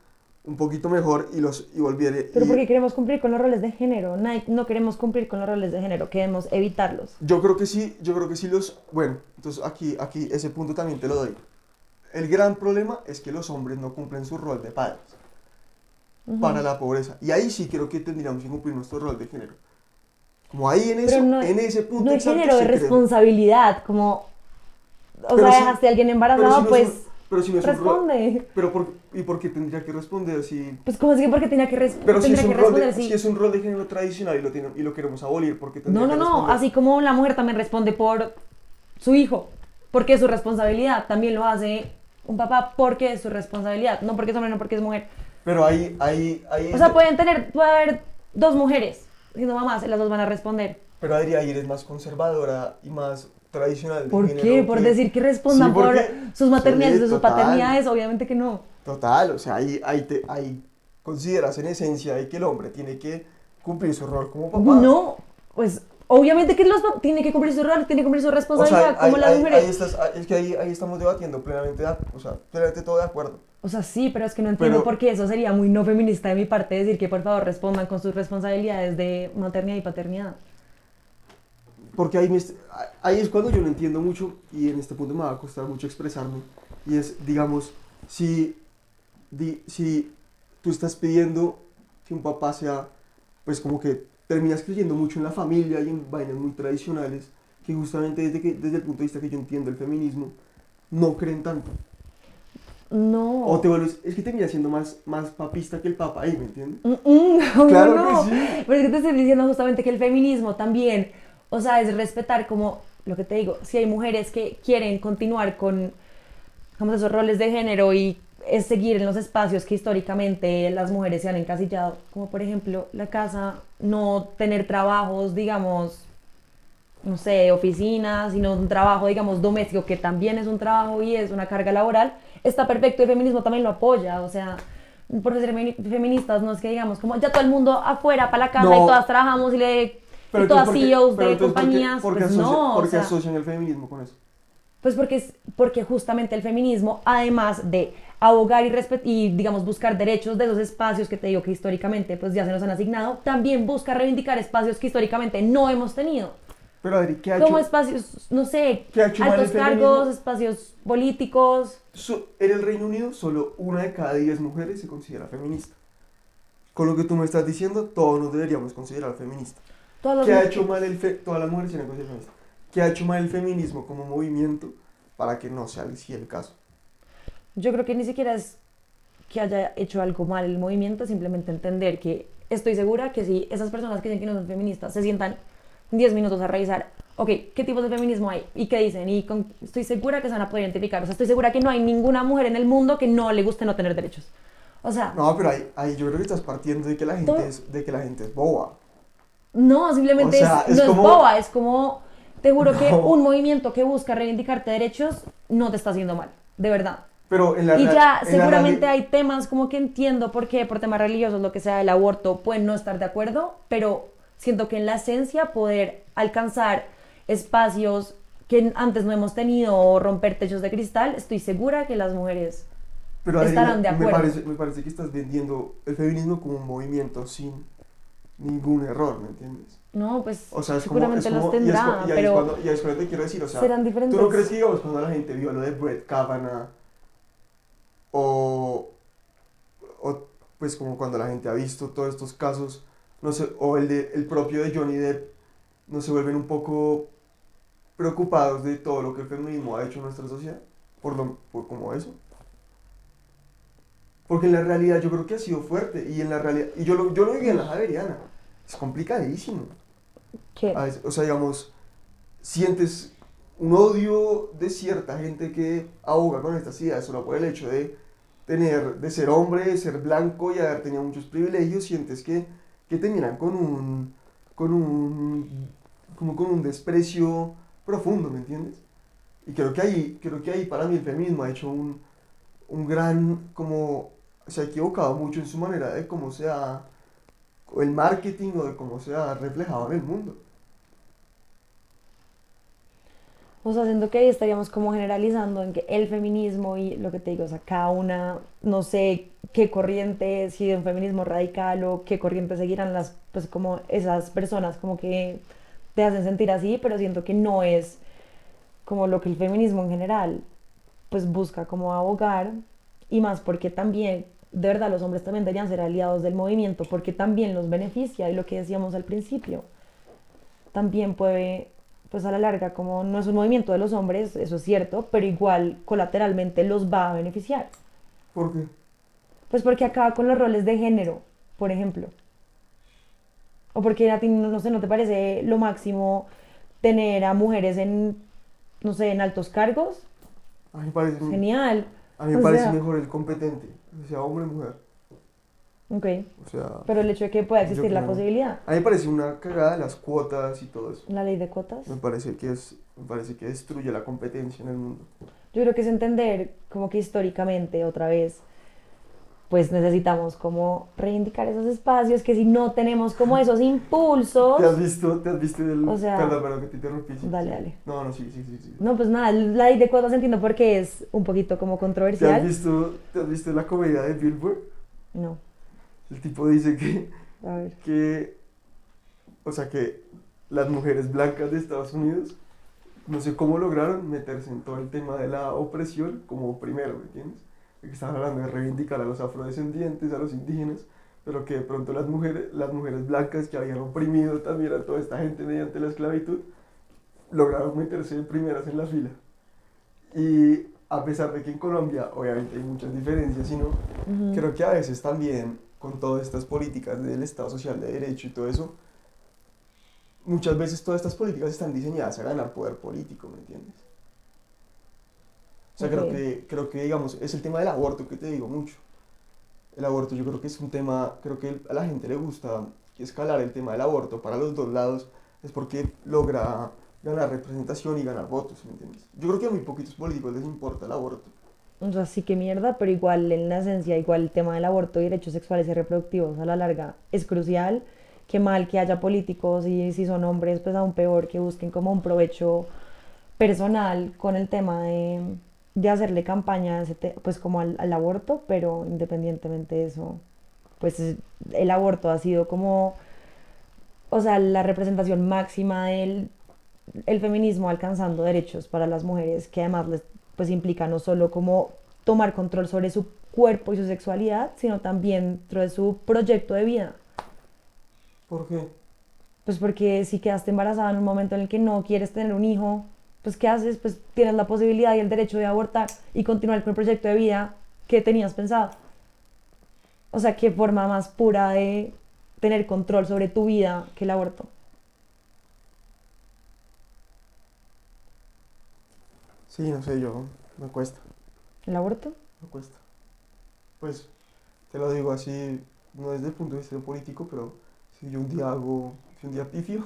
un poquito mejor y volviera. Pero porque queremos cumplir con los roles de género, no queremos cumplir con los roles de género, queremos evitarlos. Yo creo que sí bueno, entonces aquí ese punto también te lo doy. El gran problema es que los hombres no cumplen su rol de padres para la pobreza. Y ahí sí creo que tendríamos que cumplir nuestro rol de género. Como ahí en eso, en ese punto no hay exacto, género de sí creo. responsabilidad, como, o Pero sea, si- dejaste a alguien pero embarazado, si no es pues pero si no es un rol, responde. ¿y por qué tendría que responder si? Pues como es que porque tenía que, Pero si tendría es que un rol responder, si es un rol de género tradicional y lo queremos abolir, ¿por qué tendría No, que no, responder? así como la mujer también responde por su hijo, porque es su responsabilidad, también lo hace un papá porque es su responsabilidad, no porque es hombre, no porque es mujer. Pero ahí O sea, puede haber dos mujeres siendo mamás, las dos van a responder. pero Adri, ahí eres más conservadora y más tradicional de ¿Por género qué? ¿Por que- decir que respondan Sí, por porque- sus maternidades sí, y sus total. paternidades? Obviamente que no. Total, o sea, ahí consideras en esencia de que el hombre tiene que cumplir su rol como papá. No, pues obviamente que tiene que cumplir su rol, tiene que cumplir su O responsabilidad, sea, como las mujeres. es que ahí estamos debatiendo plenamente, o sea, plenamente todo de acuerdo. O sea, sí, pero es que no entiendo Pero- por qué eso sería muy no feminista de mi parte decir que por favor respondan con sus responsabilidades de maternidad y paternidad. Porque ahí es cuando yo lo entiendo mucho y en este punto me va a costar mucho expresarme. Y es, digamos, si tú estás pidiendo que un papá sea, pues como que terminas creyendo mucho en la familia y en vainas muy tradicionales que justamente desde el punto de vista que yo entiendo el feminismo, no creen tanto. No. O te vuelves, es que terminas siendo más papista que el papa ahí, ¿me entiendes? No, Claro no. que sí. Pero es que te estoy diciendo justamente que el feminismo también, o sea, es respetar como lo que te digo, si hay mujeres que quieren continuar con como esos roles de género y es seguir en los espacios que históricamente las mujeres se han encasillado, como por ejemplo la casa, no tener trabajos, digamos, no sé, oficinas, sino un trabajo, digamos, doméstico, que también es un trabajo y es una carga laboral, está perfecto y el feminismo también lo apoya, o sea, por ser feministas no es que digamos, como ya todo el mundo afuera para la casa y No. todas trabajamos y Pero todas entonces, CEOs pero de entonces, compañías, ¿por qué pues no, por o qué sea, asocian el feminismo con eso? pues porque justamente el feminismo, además de abogar y digamos buscar derechos de esos espacios que te digo que históricamente pues ya se nos han asignado, también busca reivindicar espacios que históricamente no hemos tenido. Pero Adri, ¿qué ha Como hecho? espacios, no sé, ¿Qué ha hecho mal el altos feminismo? cargos, espacios políticos. En el Reino Unido, solo 1 de cada 10 mujeres se considera feminista. Con lo que tú me estás diciendo, todos nos deberíamos considerar feministas. Todos ¿Qué ha los, hecho mal todas las mujeres se consideran feministas? ¿Qué ha hecho mal el feminismo como movimiento para que no sea así el caso? yo creo que ni siquiera es que haya hecho algo mal el movimiento, simplemente entender que estoy segura que si esas personas que dicen que no son feministas se sientan 10 minutos a revisar, ok, qué tipos de feminismo hay y qué dicen, estoy segura que se van a poder identificar, o sea, estoy segura que no hay ninguna mujer en el mundo que no le guste no tener derechos. O sea, No, pero ahí yo creo que estás partiendo de que la gente todo- de que la gente es boba. no, O simplemente sea, no es como... boba, es como, te juro que No, un movimiento que busca reivindicarte derechos no te está haciendo mal, de verdad. pero Y ya en la seguramente hay temas como que entiendo por qué, por temas religiosos, lo que sea el aborto, pueden no estar de acuerdo, pero siento que en la esencia poder alcanzar espacios que antes no hemos tenido o romper techos de cristal, estoy segura que las mujeres Pero Adri, estarán de acuerdo. me parece que estás vendiendo el feminismo como un movimiento sin ningún error, ¿me entiendes? No, pues O sea, seguramente los y tendrá, y ahí pero y ahí es cuando te quiero decir, o sea, serán diferentes. ¿tú no crees que, digamos, cuando la gente vio lo de Brett Kavanaugh o, o pues como cuando la gente ha visto todos estos casos, no sé, o el propio de Johnny Depp, no se vuelven un poco preocupados de todo lo que el feminismo ha hecho en nuestra sociedad? Por como eso. Porque en la realidad yo creo que ha sido fuerte y en la realidad, y yo lo viví en la Javeriana, es complicadísimo. ¿Qué? O sea, digamos, sientes un odio de cierta gente que ahoga con estas ideas solo por el hecho de ser hombre, de ser blanco y haber tenido muchos privilegios, sientes que te miran con un, como con un desprecio profundo, ¿me entiendes? Y creo que ahí para mí el feminismo ha hecho un gran, como, se ha equivocado mucho en su manera de cómo se ha, o el marketing o de cómo se ha reflejado en el mundo. O sea, siento que ahí estaríamos como generalizando en que el feminismo y lo que te digo, o sea, cada una, no sé qué corriente, si de un feminismo radical o qué corriente seguirán las, pues como esas personas como que te hacen sentir así, pero siento que no es como lo que el feminismo en general pues busca como abogar y más porque también, de verdad, los hombres también deberían ser aliados del movimiento porque también los beneficia y lo que decíamos al principio, también puede, pues a la larga, como no es un movimiento de los hombres, eso es cierto, pero igual colateralmente los va a beneficiar. ¿Por qué? Pues porque acaba con los roles de género, por ejemplo. O porque a ti, no sé, no te parece lo máximo tener a mujeres en, no sé, en altos cargos. A mí me parece, Genial. a mí me O parece sea, mejor el competente, sea hombre o mujer. ok. O sea, Pero el hecho de que pueda yo existir la creo- posibilidad, a mí me parece una cagada las cuotas y todo eso. la ley de cuotas, Me parece que destruye la competencia en el mundo. yo creo que es entender como que históricamente, otra vez, pues necesitamos como reivindicar esos espacios, que si no tenemos como esos impulsos, Te has visto O sea, perdón que te interrumpí. Sí, dale, sí. dale. No, no, sí, sí, sí, sí. no, pues nada, la ley de cuotas entiendo porque es un poquito como controversial. Te has visto la comedia de Billboard? No, El tipo dice a ver. o sea, que las mujeres blancas de Estados Unidos, no sé cómo lograron meterse en todo el tema de la opresión como primero, ¿me entiendes? Que estaban hablando de reivindicar a los afrodescendientes, a los indígenas, pero que de pronto las mujeres blancas que habían oprimido también a toda esta gente mediante la esclavitud, lograron meterse de primeras en la fila. Y a pesar de que en Colombia obviamente hay muchas diferencias, sino creo que a veces también con todas estas políticas del Estado Social de Derecho y todo eso, muchas veces todas estas políticas están diseñadas a ganar poder político, ¿me entiendes? O sea, creo que, digamos, es el tema del aborto que te digo mucho. El aborto yo creo que es un tema, creo que a la gente le gusta escalar el tema del aborto para los dos lados, es porque logra ganar representación y ganar votos, ¿me entiendes? Yo creo que a muy poquitos políticos les importa el aborto. O sea, sí que mierda, pero igual en la esencia, igual el tema del aborto y derechos sexuales y reproductivos a la larga es crucial. Qué mal que haya políticos y si son hombres, pues aún peor, que busquen como un provecho personal con el tema de hacerle campaña a pues como al aborto, pero independientemente de eso, pues el aborto ha sido como, o sea, la representación máxima del el feminismo alcanzando derechos para las mujeres, que además les pues implica no solo como tomar control sobre su cuerpo y su sexualidad, sino también dentro de su proyecto de vida. ¿Por qué? Pues porque si quedaste embarazada en un momento en el que no quieres tener un hijo, pues ¿qué haces? Pues tienes la posibilidad y el derecho de abortar y continuar con el proyecto de vida que tenías pensado. O sea, qué forma más pura de tener control sobre tu vida que el aborto. Sí, no sé, yo, me cuesta, ¿El aborto? me cuesta. Pues, te lo digo así, no desde el punto de vista político, pero si yo un día si un día pifio,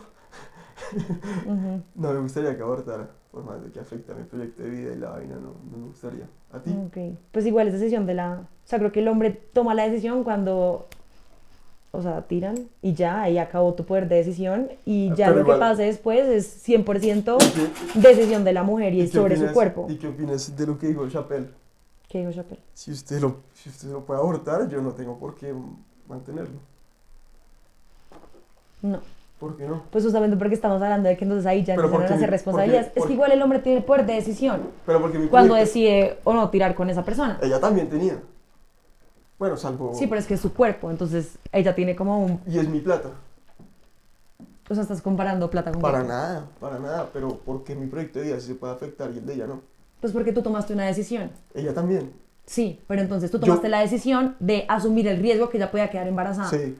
no me gustaría que abortara, por más de que afecte a mi proyecto de vida y la vaina, no me gustaría. ¿A ti? Ok, pues igual es decisión de la... O sea, creo que el hombre toma la decisión cuando, o sea, tiran y ya, ahí acabó tu poder de decisión y ya Pero lo que igual- pase después es 100% ¿Y qué- decisión de la mujer y ¿Y es qué sobre su opinas- cuerpo. ¿Y qué opinas de lo que dijo Chappelle? ¿Qué dijo Chappelle? Si usted lo puede abortar, yo no tengo por qué mantenerlo. No, ¿Por qué no? pues justamente porque estamos hablando de que entonces ahí ya Pero empiezan a porque hacer mi- responsabilidades. porque- Es que igual el hombre tiene el poder de decisión Pero porque mi cuando proyecto- decide o no tirar con esa persona. Ella también tenía. Bueno, salvo... Sí, pero es que es su cuerpo, entonces ella tiene como un... Y es mi plata. O sea, estás comparando plata con cuerpo. Para nada, pero porque mi proyecto de vida sí se puede afectar y el de ella no. Pues porque tú tomaste una decisión. Ella también. Sí, pero entonces tú Yo- tomaste la decisión de asumir el riesgo que ella podía quedar embarazada. Sí.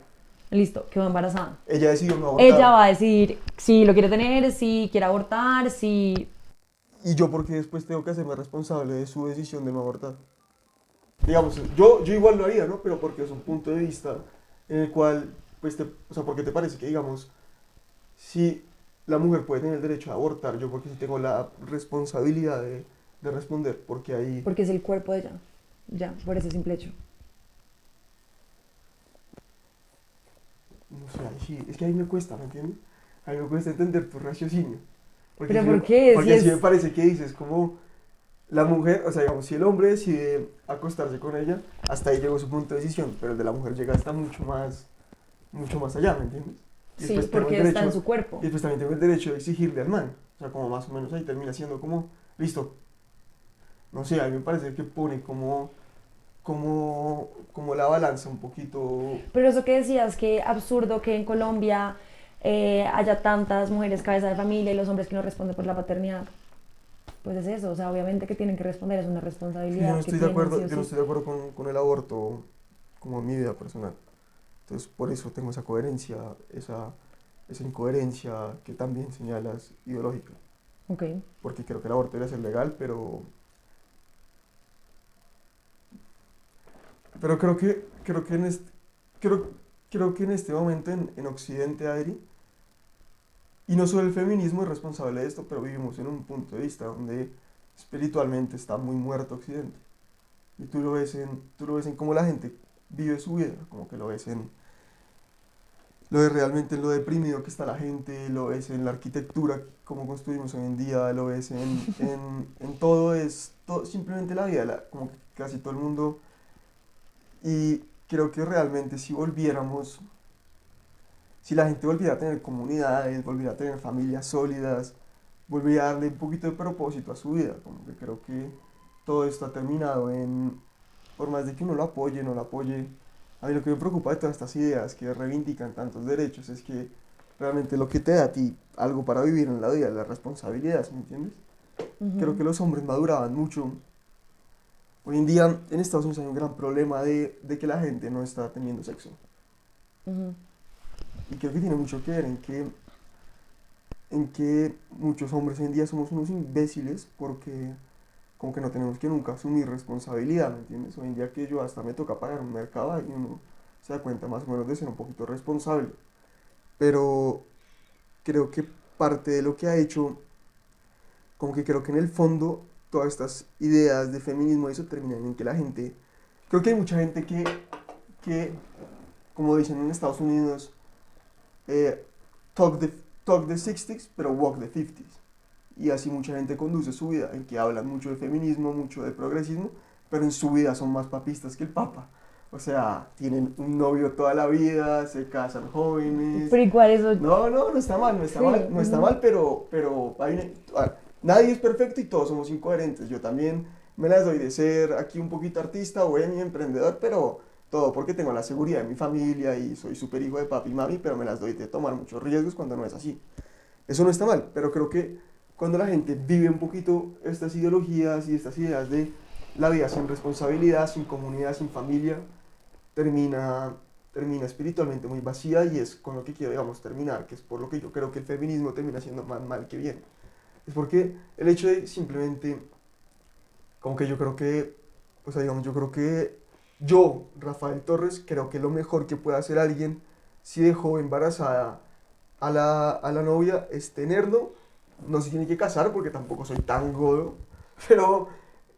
Listo, quedó embarazada. Ella decidió no abortar. Ella va a decidir si lo quiere tener, si quiere abortar, si... Y yo porque después tengo que hacerme responsable de su decisión de no abortar. Digamos, yo igual lo haría, ¿no? Pero porque es un punto de vista en el cual, pues, o sea, porque te parece que, digamos, si la mujer puede tener el derecho a abortar, yo porque sí tengo la responsabilidad de responder, porque ahí... Porque es el cuerpo de ella. Ya, por ese simple hecho. No sé, ahí sí, es que a mí me cuesta, ¿me entiendes? A mí me cuesta entender tu raciocinio. Porque ¿Pero sí por qué? Porque Si sí es- me parece que dices como la mujer, o sea, digamos, si el hombre decide acostarse con ella, hasta ahí llegó su punto de decisión, pero el de la mujer llega hasta mucho más allá, ¿me entiendes? Y Sí, después tengo porque el está en derecho- su cuerpo. Y después también tengo el derecho de exigirle al man. O sea, como más o menos ahí termina siendo como, listo. No sé, a mí me parece que pone como la balanza un poquito. Pero eso que decías, que absurdo que en Colombia haya tantas mujeres cabeza de familia y los hombres que no responden por la paternidad. Pues es eso, o sea, obviamente que tienen que responder, es una responsabilidad. Yo no que estoy de tienen, acuerdo, sí o yo no sí. estoy de acuerdo con el aborto como en mi vida personal. Entonces, por eso tengo esa coherencia, esa incoherencia que también señalas ideológica. Ok. Porque creo que el aborto debe ser legal, pero creo que en este momento en Occidente, Adri, y no solo el feminismo es responsable de esto, pero vivimos en un punto de vista donde espiritualmente está muy muerto Occidente. Y tú lo ves en cómo la gente vive su vida, como que lo ves lo ves realmente en lo deprimido que está la gente, lo ves en la arquitectura, cómo construimos hoy en día, lo ves en todo, simplemente la vida, como que casi todo el mundo. Y creo que realmente si la gente volviera a tener comunidades, volviera a tener familias sólidas, volviera a darle un poquito de propósito a su vida, como que creo que todo esto ha terminado por más de que uno lo apoye, no lo apoye, A mí lo que me preocupa de todas estas ideas que reivindican tantos derechos es que realmente lo que te da a ti algo para vivir en la vida es la responsabilidad, ¿sí me entiendes? Creo que los hombres maduraban mucho. Hoy en día en Estados Unidos hay un gran problema de que la gente no está teniendo sexo. Ujú. Y creo que tiene mucho que ver en que muchos hombres hoy en día somos unos imbéciles porque como que no tenemos que nunca asumir responsabilidad, ¿me entiendes? Hoy en día que yo hasta me toca pagar un mercado y uno se da cuenta más o menos de ser un poquito responsable. Pero creo que parte de lo que ha hecho, como que creo que en el fondo todas estas ideas de feminismo y eso terminan en que la gente, creo que hay mucha gente que como dicen en Estados Unidos, eh, talk the, talk the 60s, pero walk the 50s. Y así mucha gente conduce su vida, en que hablan mucho de feminismo, mucho de progresismo, pero en su vida son más papistas que el Papa. O sea, tienen un novio toda la vida, se casan jóvenes. Pero igual eso, No está mal, no está sí, mal, no está mal, pero nadie es perfecto y todos somos incoherentes. Yo también me las doy de ser aquí un poquito artista, bohemio, emprendedor, pero todo porque tengo la seguridad de mi familia y soy súper hijo de papi y mami, pero me las doy de tomar muchos riesgos cuando no es así. Eso no está mal, pero creo que cuando la gente vive un poquito estas ideologías y estas ideas de la vida sin responsabilidad, sin comunidad, sin familia, termina espiritualmente muy vacía y es con lo que quiero, digamos, terminar, que es por lo que yo creo que el feminismo termina siendo más mal que bien. Es porque el hecho de simplemente, como que yo creo que, o sea, digamos, yo creo que yo, Rafael Torres, creo que lo mejor que puede hacer alguien si dejó embarazada a la novia es tenerlo. No se tiene que casar porque tampoco soy tan godo, pero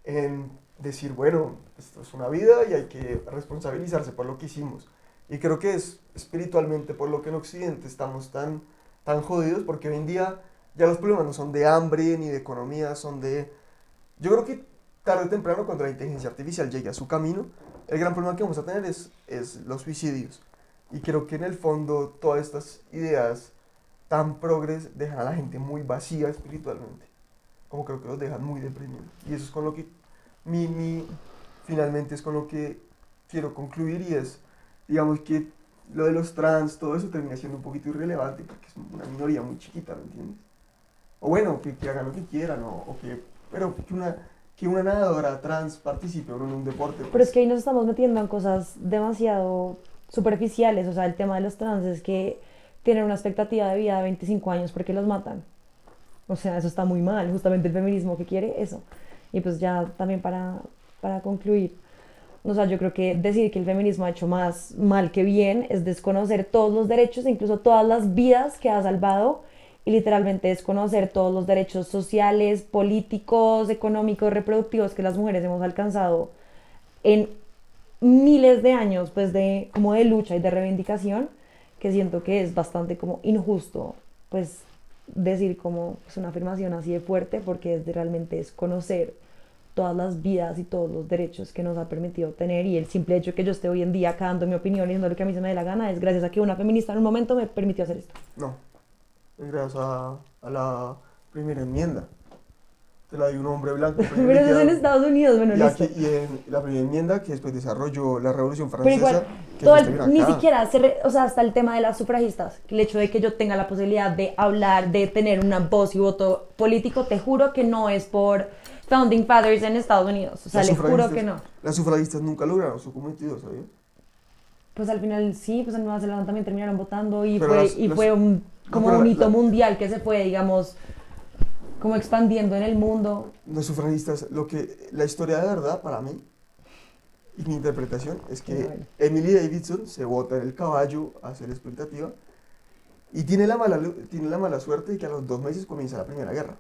en decir, bueno, esto es una vida y hay que responsabilizarse por lo que hicimos. Y creo que es espiritualmente por lo que en Occidente estamos tan jodidos, porque hoy en día ya los problemas no son de hambre ni de economía, son de... Yo creo que tarde o temprano, cuando la inteligencia artificial llegue a su camino, el gran problema que vamos a tener es los suicidios. Y creo que en el fondo todas estas ideas tan progres dejan a la gente muy vacía espiritualmente. Como creo que los dejan muy deprimidos. Y eso es con lo que finalmente es con lo que quiero concluir y es, digamos que lo de los trans, todo eso termina siendo un poquito irrelevante porque es una minoría muy chiquita, ¿me entiendes? O bueno, que hagan lo que quieran, pero que una nadadora trans participe en un deporte, pero pues, es que ahí nos estamos metiendo en cosas demasiado superficiales. O sea, el tema de los trans es que tienen una expectativa de vida de 25 años porque los matan. O sea, eso está muy mal. Justamente el feminismo que quiere eso. Y pues ya también para concluir, o sea, yo creo que decir que el feminismo ha hecho más mal que bien es desconocer todos los derechos, incluso todas las vidas que ha salvado, y literalmente desconocer todos los derechos sociales, políticos, económicos, reproductivos que las mujeres hemos alcanzado en miles de años, pues de como de lucha y de reivindicación, que siento que es bastante como injusto, pues decir como pues, una afirmación así de fuerte, porque es de realmente es conocer todas las vidas y todos los derechos que nos ha permitido tener, y el simple hecho que yo esté hoy en día acá dando mi opinión y diciendo lo que a mí se me dé la gana es gracias a que una feminista en un momento me permitió hacer esto. no. Es gracias a la primera enmienda. Te la dio un hombre blanco Pero eso es en privilegiado. Estados Unidos, bueno, Y, listo. aquí, y en la primera enmienda que después desarrolló la Revolución Pero igual, Francesa, que es esta ni acá. siquiera, o sea, hasta el tema de las sufragistas, el hecho de que yo tenga la posibilidad de hablar, de tener una voz y voto político, te juro que no es por Founding Fathers en Estados Unidos, o sea, Las le juro sufragistas- que no. Las sufragistas nunca lograron su cometido, ¿sabías? Pues al final sí, pues en Nueva Zelanda también terminaron votando y Pero fue como pero un hito mundial que se fue, digamos, como expandiendo en el mundo. los sufragistas, la historia de verdad para mí, y mi interpretación, es que Bueno. Emily Davidson se bota en el caballo a hacer expectativa y tiene la mala suerte de que a los 2 meses comienza la Primera Guerra.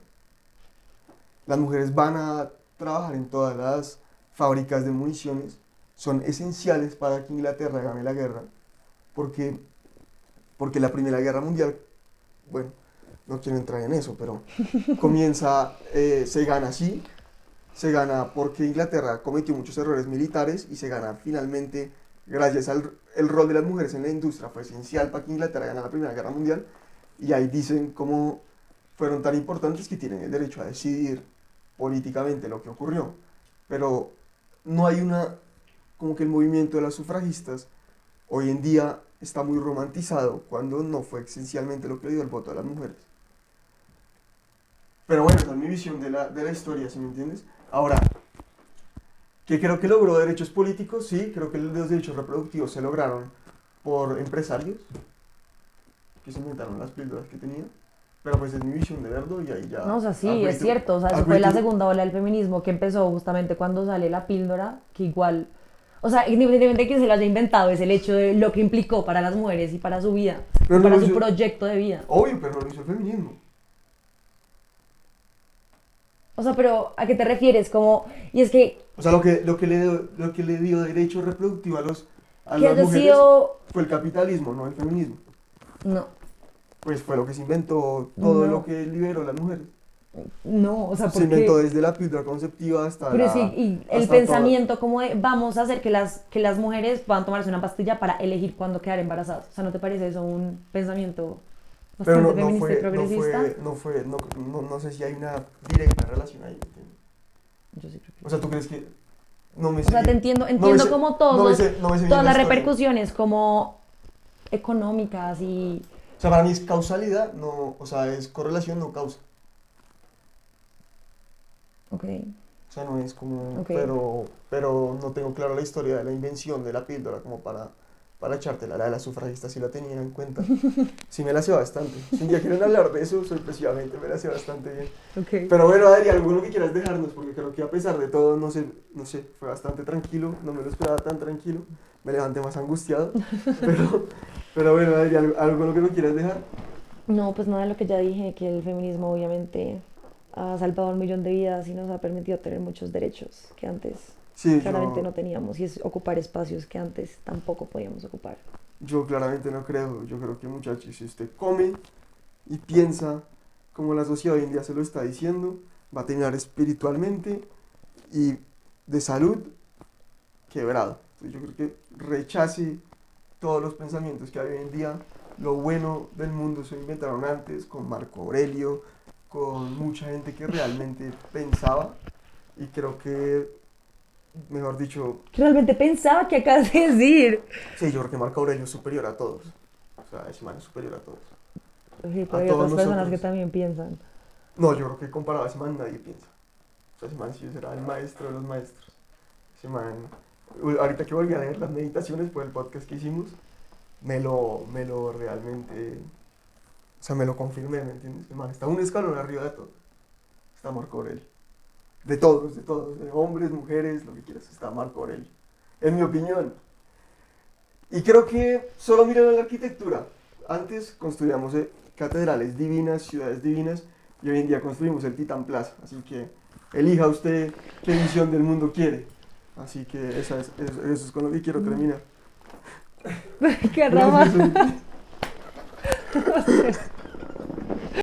Las mujeres van a trabajar en todas las fábricas de municiones, son esenciales para que Inglaterra gane la guerra, porque, porque la Primera Guerra Mundial, bueno, no quiero entrar en eso, pero se gana así, se gana porque Inglaterra cometió muchos errores militares y se gana finalmente gracias al el rol de las mujeres en la industria fue esencial para que Inglaterra ganara la Primera Guerra Mundial y ahí dicen cómo fueron tan importantes que tienen el derecho a decidir políticamente lo que ocurrió, pero no hay como que el movimiento de las sufragistas hoy en día está muy romantizado cuando no fue esencialmente lo que le dio el voto a las mujeres. Pero bueno, esa es mi visión de la historia, ¿sí me entiendes? Ahora, ¿qué creo que logró derechos políticos? Sí, creo que los derechos reproductivos se lograron por empresarios que se inventaron las píldoras que tenían. Pero pues es mi visión de verlo y ahí ya... No, o sea, sí, agree es to- cierto. O sea, eso agree fue la to- segunda ola del feminismo que empezó justamente cuando sale la píldora, que igual, o sea, independientemente de que se lo haya inventado, es el hecho de lo que implicó para las mujeres y para su vida, Pero y para no su hizo- proyecto de vida. Obvio, pero no lo hizo el feminismo. O sea, pero ¿a qué te refieres? Como, y es que O sea, lo que le dio derecho reproductivo a que las haya mujeres sido, fue el capitalismo, no el feminismo. no, Pues fue lo que se inventó, todo No. lo que liberó a las mujeres. no, o sea, Se inventó porque, desde la píldora conceptiva hasta pero la... sí, y el hasta pensamiento como de vamos a hacer que las mujeres puedan tomarse una pastilla para elegir cuándo quedar embarazadas. O sea, ¿no te parece eso un pensamiento Pero bastante feminista y progresista? no sé si hay una directa relación ahí. ¿Entiendes? Yo sí creo que O sea, ¿tú crees que...? No me O sea, sé- te entiendo, no me entiendo sé- como todos no me los- sé- no me sé bien todas la las historia. repercusiones como económicas y... O sea, para mí es causalidad, no, o sea, es correlación, no causa. Ok, O sea, no es como... Ok. Pero no tengo claro la historia de la invención de la píldora como para echártela. La de las sufragistas sí la tenía en cuenta. Sí me la sé bastante. Si un día quieren hablar de eso, sorpresivamente me la sé bastante bien. ok. Pero bueno, Adri, alguno que quieras dejarnos, porque creo que a pesar de todo, no sé, fue bastante tranquilo, no me lo esperaba tan tranquilo, me levanté más angustiado, pero bueno, Adri, alguno que me quieras dejar. No, pues nada de lo que ya dije, que el feminismo obviamente ha salvado 1 millón de vidas y nos ha permitido tener muchos derechos que antes Sí, claramente no teníamos, y es ocupar espacios que antes tampoco podíamos ocupar. yo claramente no creo, yo creo que muchachos, si usted come y piensa como la sociedad hoy en día se lo está diciendo, va a terminar espiritualmente y de salud quebrado. Entonces yo creo que rechace todos los pensamientos que hay hoy en día. Lo bueno del mundo se inventaron antes, con Marco Aurelio, con mucha gente que realmente pensaba, y creo que, mejor dicho, Realmente pensaba que acabas de decir. sí, yo creo que Marco Aurelio es superior a todos. O sea, ese man es superior a todos. Sí, pero A hay todos otras personas nosotros. que también piensan. No, yo creo que comparado a ese man nadie piensa. O sea, ese man sí será el maestro de los maestros. Ese man, ahorita que volví a leer las meditaciones por el podcast que hicimos, me lo realmente, o sea, me lo confirmé, ¿me entiendes? El man está un escalón arriba de todos. Está Marco Aurelio. De todos, de hombres, mujeres, lo que quieras, está Marco Aurelio. En mi opinión. Y creo que solo miren la arquitectura. Antes construíamos catedrales divinas, ciudades divinas, y hoy en día construimos el Titán Plaza. Así que elija usted qué visión del mundo quiere. Así que eso es con lo que quiero terminar. ¡Qué rama! Gracias, Sofi.